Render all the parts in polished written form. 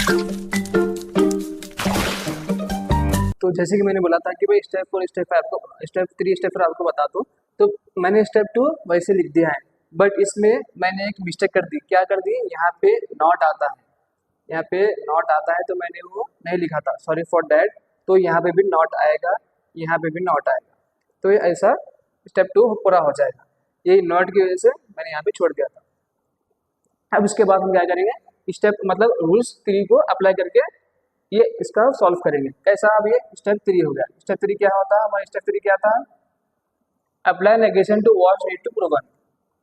तो जैसे कि मैंने बोला था कि भाई स्टेप 4 स्टेप 5 आपको स्टेप 3 स्टेप 4 आपको बता दूं, तो मैंने स्टेप 2 वैसे लिख दिया है, बट इसमें मैंने एक मिस्टेक कर दी। क्या कर दी? यहाँ पे नॉट आता है, यहाँ पे नॉट आता है, तो मैंने वो नहीं लिखा था, सॉरी फॉर डैट। तो यहाँ पे भी नॉट आएगा, यहाँ पे भी नॉट आएगा, तो ये ऐसा स्टेप 2 पूरा हो जाएगा। ये नॉट की वजह से मैंने यहाँ पे छोड़ दिया था। अब उसके बाद हम क्या करेंगे, स्टेप मतलब रूल्स 3 को अप्लाई करके ये इसका सॉल्व करेंगे। कैसा? अब ये स्टेप 3 हो गया। स्टेप 3 क्या होता है? हमारा स्टेप 3 क्या था? Apply negation to what need to proven,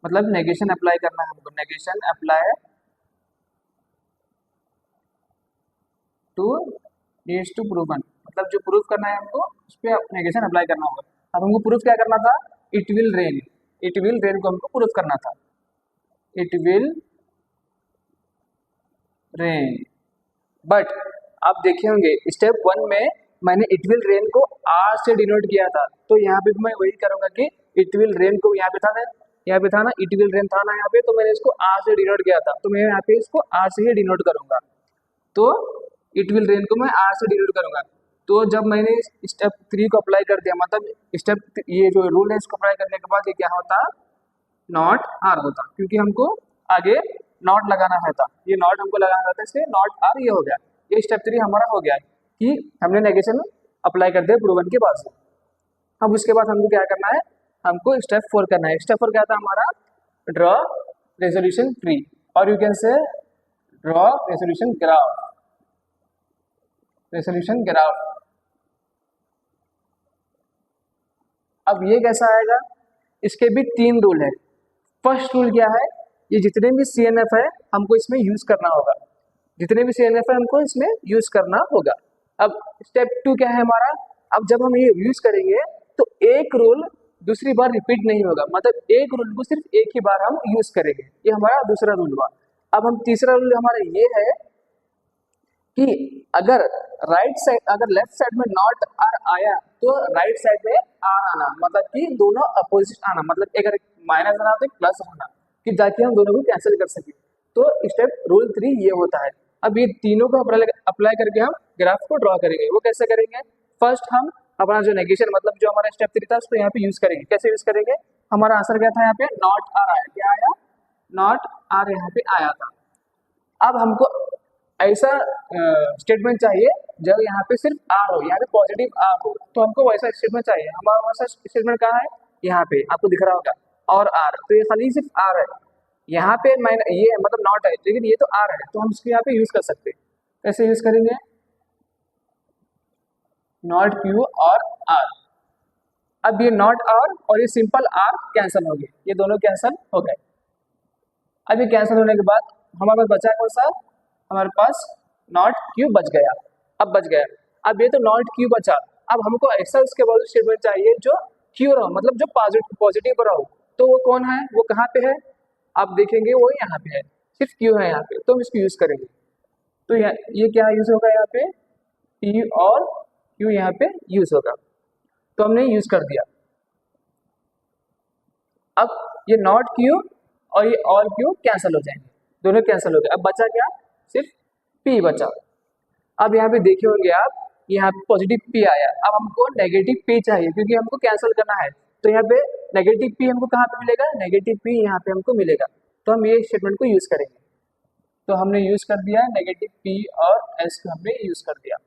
मतलब नेगेशन अप्लाई करना है हमको। Negation apply to needs to proven, मतलब जो प्रूफ करना है हमको उस पर नेगेशन अप्लाई करना होगा। अब हमको प्रूफ क्या करना था? It will rain. It will rain को हमको प्रूफ करना था। इट विल रेन, बट आप देखे होंगे स्टेप 1 में मैंने इट विल रेन को आर से डिनोट किया था, तो यहाँ पे भी मैं वही करूंगा कि इट विल रेन को यहाँ पे था ना, यहाँ पे था ना, इट विल रेन था ना यहाँ पे, तो मैंने इसको आर से डिनोट किया था, तो मैं यहाँ पे इसको आर से ही डिनोट करूंगा। तो इट विल रेन को मैं आर से डिनोट करूंगा। तो जब मैंने स्टेप 3 को अप्लाई कर दिया, मतलब स्टेप ये जो रूल है इसको अप्लाई करने के बाद ये क्या होता? नॉट आर होता, क्योंकि हमको आगे नॉट लगाना रहता, ये नॉट हमको लगाना रहता, इसलिए नॉट आर ये हो गया। ये स्टेप 3 हमारा हो गया कि हमने नेगेशन अप्लाई कर दिया प्रूवन के बाद से। अब उसके बाद हमको क्या करना है? हमको स्टेप 4 करना है। स्टेप 4 क्या था हमारा? ड्रॉ रेजोल्यूशन ट्री, और you can say draw resolution graph. Resolution graph, अब ये कैसा आएगा? इसके भी 3 रूल है। फर्स्ट रूल क्या है? ये जितने भी CNF है हमको इसमें यूज करना होगा, जितने भी CNF है हमको इसमें यूज करना होगा। अब स्टेप 2 क्या है हमारा? अब जब हम ये यूज करेंगे तो एक रूल दूसरी बार रिपीट नहीं होगा, मतलब एक रूल को सिर्फ एक ही बार हम यूज करेंगे। ये हमारा दूसरा रूल हुआ। अब हम तीसरा रूल हमारा ये है कि अगर राइट साइड, अगर लेफ्ट साइड में नॉट आर आया तो राइट साइड में आर आना, मतलब कि दोनों अपोजिट आना, मतलब अगर माइनस आना तो प्लस आना, कि जाके हम दोनों को कैंसिल कर सके। तो स्टेप रूल 3 ये होता है। अब ये तीनों को अप्लाई करके हम ग्राफ को ड्रॉ करेंगे। वो कैसे करेंगे? फर्स्ट हम अपना जो नेगेशन, मतलब जो हमारा स्टेप 3 था उसको यहाँ पे यूज करेंगे। कैसे यूज करेंगे? हमारा आंसर क्या था? यहाँ पे नॉट आर आया। क्या आया? नॉट आर यहाँ पे आया था। अब हमको ऐसा स्टेटमेंट चाहिए जब यहाँ पे सिर्फ आर हो, यहाँ पे पॉजिटिव आर हो, तो हमको वैसा स्टेटमेंट चाहिए। हमारा वैसा स्टेटमेंट कहाँ है? यहाँ पे आपको दिख रहा होगा, और आर, तो ये खाली सिर्फ आर है। यहाँ पे ये है, मतलब नॉट है, लेकिन ये तो आर है, तो हम इसको यहाँ पे यूज कर सकते हैं। कैसे यूज करेंगे? नॉट क्यू और आर। अब ये नॉट आर और ये सिंपल आर कैंसिल हो गए, ये दोनों कैंसिल हो गए। अब ये कैंसिल होने के बाद हमारे पास बचा कौन सा? हमारे पास नॉट क्यू बच गया। अब बच गया, अब ये तो नॉट क्यू बचा। अब हमको ऐसा उसके बाद स्टेटमेंट चाहिए जो क्यू रहो, मतलब जो पॉजिटिव रहो। तो वो कौन है? वो कहाँ पे है? आप देखेंगे वो यहाँ पे है, सिर्फ क्यू है यहाँ पे, तो हम इसको यूज करेंगे। तो ये क्या यूज होगा? यहाँ पे पी और क्यू यहाँ पे यूज होगा, तो हमने यूज कर दिया। अब ये नॉट क्यू और ये ऑल क्यू कैंसिल हो जाएंगे, दोनों कैंसिल हो गए। अब बचा क्या? सिर्फ पी बचा। अब यहाँ पे देखे होंगे आप, यहाँ पे पॉजिटिव पी आया। अब हमको नेगेटिव पी चाहिए, क्योंकि हमको कैंसिल करना है। तो यहाँ पे नेगेटिव पी हमको कहाँ पे मिलेगा? नेगेटिव पी यहाँ पे हमको मिलेगा, तो हम ये स्टेटमेंट को यूज करेंगे। तो हमने यूज कर दिया नेगेटिव पी और एस को हमने यूज कर दिया।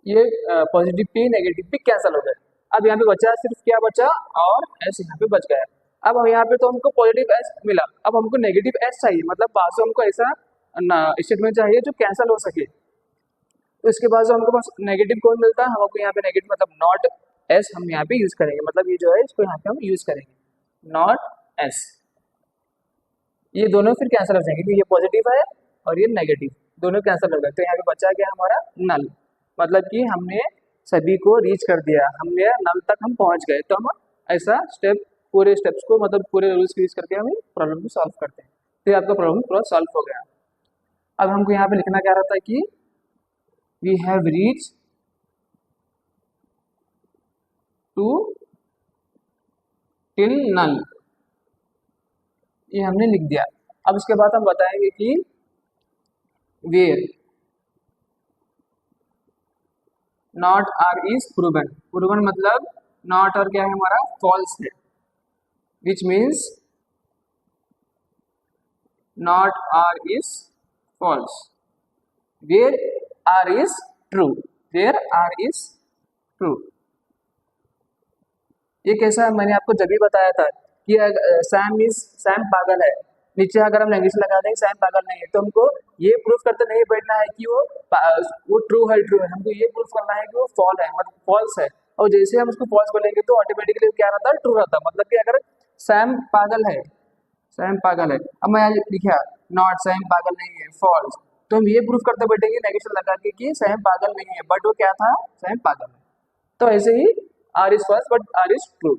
ये positive P negative P cancel हो गए। अब यहाँ पे बचा सिर्फ क्या बचा? और एस यहाँ पे बच गया। अब यहाँ पे तो हमको पॉजिटिव एस मिला, अब हमको नेगेटिव एस चाहिए, मतलब बाद से हमको ऐसा स्टेटमेंट चाहिए जो कैंसिल हो सके। तो इसके बाद जो हमको पास नेगेटिव कौन मिलता है? हमको यहाँ पे नेगेटिव मतलब नॉट एस हम यहाँ पे यूज करेंगे, मतलब ये जो है इसको यहाँ पे हम यूज करेंगे नॉट एस। ये दोनों फिर कैंसिल हो जाएंगे, क्योंकि ये पॉजिटिव है और ये नेगेटिव, दोनों कैंसिल हो गए। तो यहाँ पे बचा गया हमारा नल, मतलब कि हमने सभी को रीच कर दिया, हमने नल तक हम पहुंच गए। तो हम ऐसा स्टेप पूरे स्टेप्स को, मतलब पूरे रूल्स को यूज करके हम प्रॉब्लम को सॉल्व करते हैं। तो आपका प्रॉब्लम पूरा सॉल्व हो गया। अब हमको यहाँ पे लिखना क्या रहता है कि we have reach to till null, ये हमने लिख दिया। अब उसके बाद हम बताएंगे कि where not are is proven, proven मतलब नॉट और क्या है हमारा फॉल्स है, which means not are is false, where r is true, where r is true. ये कैसा है, मैंने आपको जब भी बताया था कि सैम पागल है, नीचे अगर हम लैंग्वेज लगा देंगे सैम पागल नहीं है, तो हमको ये प्रूफ करते नहीं बैठना है कि वो ट्रू है, हमको ये प्रूफ करना है कि वो फॉल है, मतलब फॉल्स है। और जैसे हम उसको फॉल्स बोलेंगे तो ऑटोमेटिकली क्या रहता है, ट्रू रहता है। मतलब कि अगर सैम पागल है, सैम पागल है, अब मैं यहाँ लिखा नॉट, सैम पागल नहीं है, फॉल्स, तो हम ये प्रूफ करते बैठेंगे नेगेशन लगा के कि सैम पागल नहीं है, बट वो क्या था, सैम पागल है। तो ऐसे ही R is false but R is true,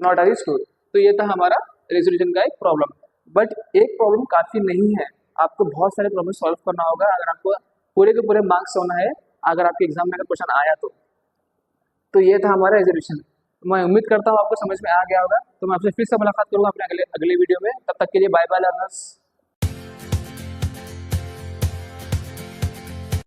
not are is true. तो ये था हमारा रेजोल्यूशन का एक प्रॉब्लम। बट एक प्रॉब्लम काफ़ी नहीं है, आपको बहुत सारे प्रॉब्लम सॉल्व करना होगा अगर आपको पूरे के पूरे मार्क्स होना है, अगर आपके एग्जाम में अगर क्वेश्चन आया तो ये था हमारा रेजोल्यूशन। मैं उम्मीद करता हूँ आपको समझ में आ गया होगा। तो मैं आपसे फिर से मुलाकात करूँगा अपने अगले अगले वीडियो में, तब तक के लिए बाय बाय लर्नर्स।